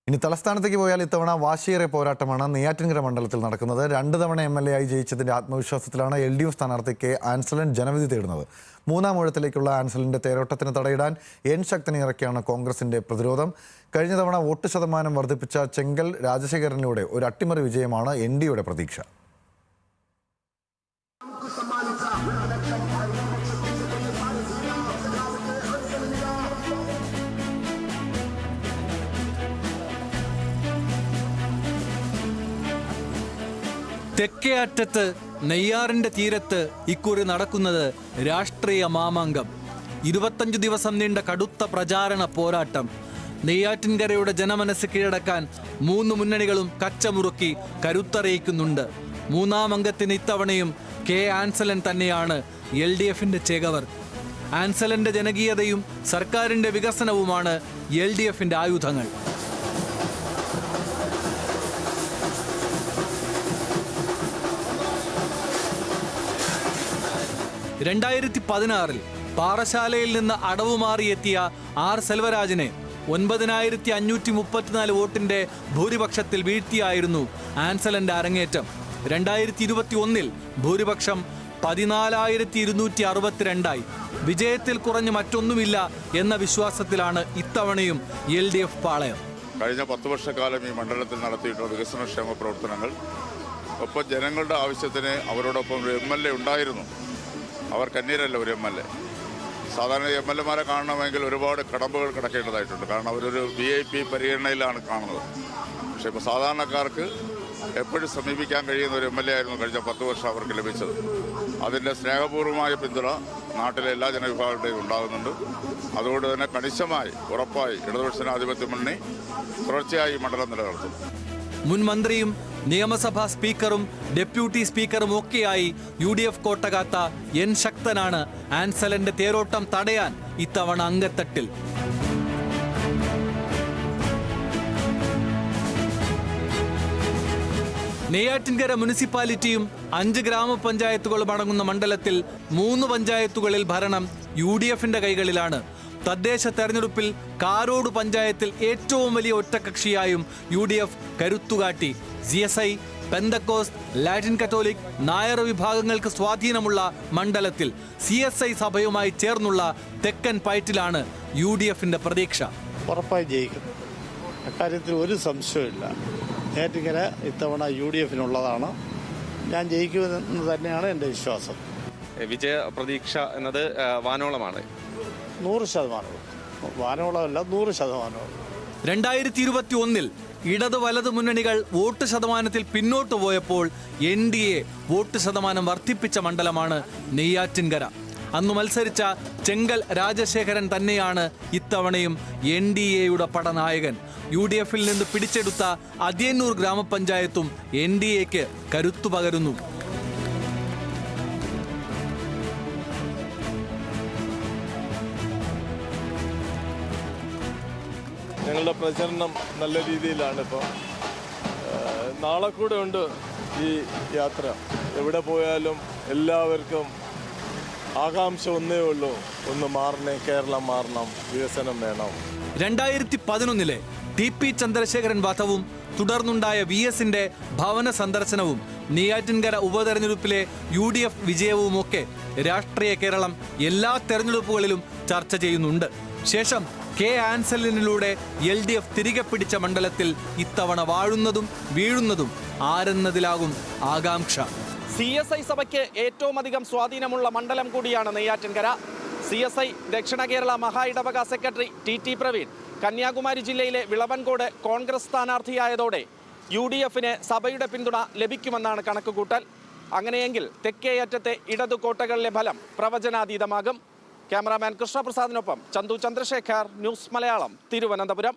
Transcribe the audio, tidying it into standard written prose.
ഇനി തലസ്ഥാനത്തേക്ക് പോയാൽ ഇത്തവണ വാശിയേറെ പോരാട്ടമാണ് നെയ്യാറ്റിൻകര മണ്ഡലത്തിൽ നടക്കുന്നത്. 2 തവണ MLA ആയി ജയിച്ചതിന്റെ ആത്മവിശ്വാസത്തിലാണ് LDF സ്ഥാനാർത്ഥി കെ ആൻസലൻ ജനവിധി തേടുന്നത്. മൂന്നാം ഊഴത്തിലേക്കുള്ള ആൻസലന്റെ തേരോട്ടത്തിന് തടയിടാൻ എൻ ശക്തനെ ഇറക്കിയാണ് കോൺഗ്രസിന്റെ പ്രതിരോധം. കഴിഞ്ഞ തവണ വോട്ട് ശതമാനം വർദ്ധിപ്പിച്ച ചെങ്കൽ രാജശേഖരനിലൂടെ ഒരു അട്ടിമറി വിജയമാണ് NDയുടെ പ്രതീക്ഷ. തെക്കേ അറ്റത്ത് നെയ്യാറിന്റെ തീരത്ത് ഇക്കുറി നടക്കുന്നത് രാഷ്ട്രീയ മാമാങ്കം. 25 ദിവസം നീണ്ട കടുത്ത പ്രചാരണ പോരാട്ടം. നെയ്യാറ്റിൻകരയുടെ ജനമനസ് കീഴടക്കാൻ 3 മുന്നണികളും കച്ചമുറുക്കി കരുത്തറിയിക്കുന്നുണ്ട്. മൂന്നാം അംഗത്തിന് ഇത്തവണയും കെ ആൻസലൻ തന്നെയാണ് LDFന്റെ ചേകവർ. ആൻസലന്റെ ജനകീയതയും സർക്കാരിന്റെ വികസനവുമാണ് LDFന്റെ ആയുധങ്ങൾ. 2016 പാറശാലയിൽ നിന്ന് അടവുമാറിയെത്തിയ R സെൽവരാജിനെ 9534 വോട്ടിന്റെ ഭൂരിപക്ഷത്തിൽ വീഴ്ത്തിയായിരുന്നു ആൻസലന്റെ അരങ്ങേറ്റം. 2021 ഭൂരിപക്ഷം 14262 വിജയത്തിൽ കുറഞ്ഞ് മറ്റൊന്നുമില്ല എന്ന വിശ്വാസത്തിലാണ് ഇത്തവണയും LDF പാളയം. കഴിഞ്ഞ 10 വർഷക്കാലം ഈ മണ്ഡലത്തിൽ നടത്തിയിട്ടുള്ള വികസനക്ഷേമ പ്രവർത്തനങ്ങൾ, ഒപ്പം ജനങ്ങളുടെ ആവശ്യത്തിന് അവരോടൊപ്പം ഒരു MLA ഉണ്ടായിരുന്നു. അവർ കണ്ണീരല്ല ഒരു MLA. സാധാരണ MLAമാരെ കാണണമെങ്കിൽ ഒരുപാട് കടമ്പകൾ കിടക്കേണ്ടതായിട്ടുണ്ട്. കാരണം അവരൊരു VIP പരിഗണനയിലാണ് കാണുന്നത്. പക്ഷേ ഇപ്പോൾ സാധാരണക്കാർക്ക് എപ്പോഴും സമീപിക്കാൻ കഴിയുന്ന ഒരു MLA ആയിരുന്നു കഴിഞ്ഞ 10 വർഷം അവർക്ക് ലഭിച്ചത്. അതിൻ്റെ സ്നേഹപൂർവമായ പിന്തുണ നാട്ടിലെ എല്ലാ ജനവിഭാഗങ്ങളുടെയും ഉണ്ടാകുന്നുണ്ട്. അതുകൊണ്ട് തന്നെ കണിശമായി ഉറപ്പായി ഇടതുപക്ഷ ജനാധിപത്യ മുന്നണി തുടർച്ചയായി മണ്ഡലം നിലനിർത്തും. മുൻ മന്ത്രിയും നിയമസഭാ സ്പീക്കറും ഡെപ്യൂട്ടി സ്പീക്കറും ഒക്കെയായി UDF കോട്ടകാത്ത എൻ ശക്തനാണ് ആൻസലന്റെ തേരോട്ടം തടയാൻ ഇത്തവണ അങ്കത്തട്ടിൽ. നെയ്യാറ്റിൻകര മുനിസിപ്പാലിറ്റിയും 5 ഗ്രാമപഞ്ചായത്തുകളും അടങ്ങുന്ന മണ്ഡലത്തിൽ 3 പഞ്ചായത്തുകളിൽ ഭരണം UDFന്റെ കൈകളിലാണ്. തദ്ദേശ തെരഞ്ഞെടുപ്പിൽ കാരോട് പഞ്ചായത്തിൽ ഏറ്റവും വലിയ ഒറ്റകക്ഷിയായും UDF കരുത്തുകാട്ടി. CSI, Pentecost, Latin Catholic, Nair വിഭാഗങ്ങൾക്ക് സ്വാധീനമുള്ള മണ്ഡലത്തിൽ CSI സഭയുമായി ചേർന്നുള്ള തെക്കൻ പയറ്റിലാണ് UDFന്റെ പ്രതീക്ഷ. ഉറപ്പായി ജയിക്കും, അക്കാര്യത്തിൽ ഒരു സംശയമില്ല. നെയ്യാറ്റിൻകര ഇത്തവണ UDFനുള്ളതാണ്. ഞാൻ ജയിക്കുമെന്ന് തന്നെയാണ് എൻ്റെ വിശ്വാസം. വിജയ പ്രതീക്ഷ എന്നത് വാനോളമാണ്. 100%. വാനോളമല്ല, 100%. 2021 ഇടത് വലത് മുന്നണികൾ വോട്ട് ശതമാനത്തിൽ പിന്നോട്ട് പോയപ്പോൾ NDA വോട്ട് ശതമാനം വർദ്ധിപ്പിച്ച മണ്ഡലമാണ് നെയ്യാറ്റിൻകര. അന്ന് മത്സരിച്ച ചെങ്കൽ രാജശേഖരൻ തന്നെയാണ് ഇത്തവണയും NDAയുടെ പടനായകൻ. UDFൽ നിന്ന് പിടിച്ചെടുത്ത അതിയന്നൂർ ഗ്രാമപഞ്ചായത്തും NDAക്ക് കരുത്തു പകരുന്നു. ഞങ്ങളുടെ പ്രചരണം നല്ല രീതിയിലാണ്. ഇപ്പോൾ നാളെ കൂടെ ഉണ്ട് ഈ യാത്ര. എവിടെ പോയാലും എല്ലാവർക്കും ആകാംക്ഷ ഒന്നേ ഉള്ളൂ, ഒന്ന് മാറണേ, കേരളം മാറണം, വികസനം വേണം. 2011 TP ചന്ദ്രശേഖരൻ വധവും തുടർന്നുണ്ടായ VSന്റെ ഭവന സന്ദർശനവും നെയ്യാറ്റിൻകര ഉപതെരഞ്ഞെടുപ്പിലെ UDF വിജയവുമൊക്കെ രാഷ്ട്രീയ കേരളം എല്ലാ തെരഞ്ഞെടുപ്പുകളിലും ചർച്ച ചെയ്യുന്നുണ്ട്. ശേഷം കെ ആൻസലിനിലൂടെ LDF തിരികെ പിടിച്ച മണ്ഡലത്തിൽ ഇത്തവണ വാഴുന്നതും വീഴുന്നതും ആരെന്നതിലാകും ആകാംക്ഷ. CSI സഭയ്ക്ക് ഏറ്റവും അധികം സ്വാധീനമുള്ള മണ്ഡലം കൂടിയാണ് നെയ്യാറ്റിൻകര. CSI ദക്ഷിണ കേരള മഹാ ഇടവക സെക്രട്ടറി TT പ്രവീൺ കന്യാകുമാരി ജില്ലയിലെ വിളവൻകോട് കോൺഗ്രസ് സ്ഥാനാർത്ഥിയായതോടെ UDFന് സഭയുടെ പിന്തുണ ലഭിക്കുമെന്നാണ് കണക്കുകൂട്ടൽ. അങ്ങനെയെങ്കിൽ തെക്കേയറ്റത്തെ ഇടതു കോട്ടകളിലെ ഫലം പ്രവചനാതീതമാകും. ക്യാമറാമാൻ കൃഷ്ണപ്രസാദിനൊപ്പം ചന്തു ചന്ദ്രശേഖർ, ന്യൂസ് മലയാളം, തിരുവനന്തപുരം.